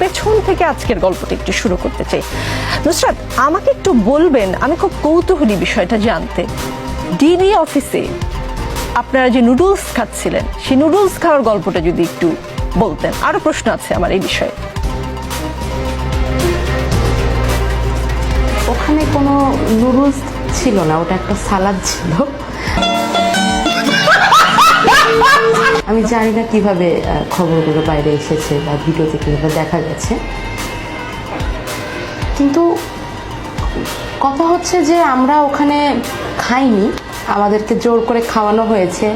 পেছন থেকে আজকের গল্পটা একটু শুরু করতে চাই। নুসরাত, আমাকে একটু বলবেন, আমি খুব কৌতূহলী বিষয়টা জানতে, ডিবি অফিসে আপনারা যে নুডলস খাচ্ছিলেন সেই নুডলস খাওয়ার গল্পটা যদি একটু বলতেন। আরো প্রশ্ন আছে আমার এই বিষয়ে। ওখানে কোনো নুডলস ছিল না, ওটা একটা সালাদ ছিল। আমি জানি না কিভাবে খবরগুলো বাইরে এসেছে বা ভিডিওতে কিভাবে দেখা গেছে, কিন্তু কথা হচ্ছে যে আমরা ওখানে খাইনি, আমাদেরকে জোর করে খাওয়ানো হয়েছে।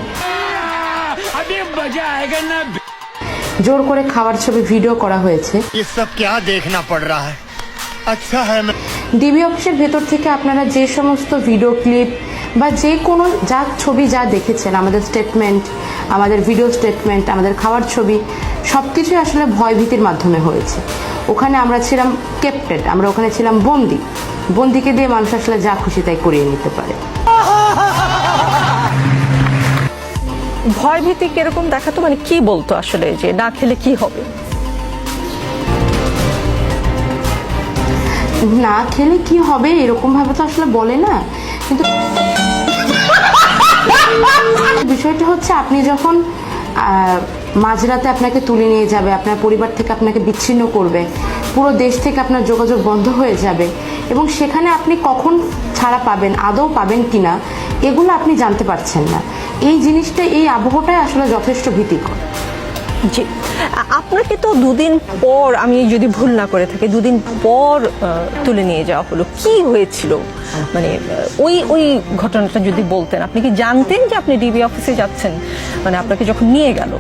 জোর করে খাওয়ার ছবি ভিডিও করা হয়েছে। ডিবি অফিসের ভেতর থেকে আপনারা যে সমস্ত ভিডিও ক্লিপ বা যে কোনো যা ছবি যা দেখেছেন, আমাদের স্টেটমেন্ট, আমাদের ভিডিও স্টেটমেন্ট, আমাদের খাওয়ার ছবি, সব কিছুই আসলে ভয়ভীতির মাধ্যমে হয়েছে। ওখানে আমরা ছিলাম কেপ্টেড, আমরা ওখানে ছিলাম বন্দি। বন্দিকে দিয়ে মানুষ আসলে যা খুশি তাই করিয়ে নিতে পারে। ভয়ভীতি কিরকম দেখাতো, মানে কি বলতো আসলে যে না খেলে কি হবে? না খেলে কি হবে এরকম ভাবে তো আসলে বলে না, কিন্তু বিষয়টা হচ্ছে আপনি যখন মাঝরাতে আপনাকে তুলে নিয়ে যাবে, আপনার পরিবার থেকে আপনাকে বিচ্ছিন্ন করবে, পুরো দেশ থেকে আপনার যোগাযোগ বন্ধ হয়ে যাবে, এবং সেখানে আপনি কখন ছাড়া পাবেন, আদৌ পাবেন কিনা, এগুলো আপনি জানতে পারছেন না। এই জিনিসটা, এই আবহটাই আসলে যথেষ্ট ভীতিকর। জি, আপনাকে তো দুদিন পর, আমি যদি ভুল না করে থাকি, দুদিন পর তুলে নিয়ে যাওয়া হলো। কি হয়েছিল, মানে ওই ঘটনাটা যদি বলতেন। আপনি কি জানতেন যে আপনি ডিবি অফিসে যাচ্ছেন, মানে আপনাকে যখন নিয়ে গেল?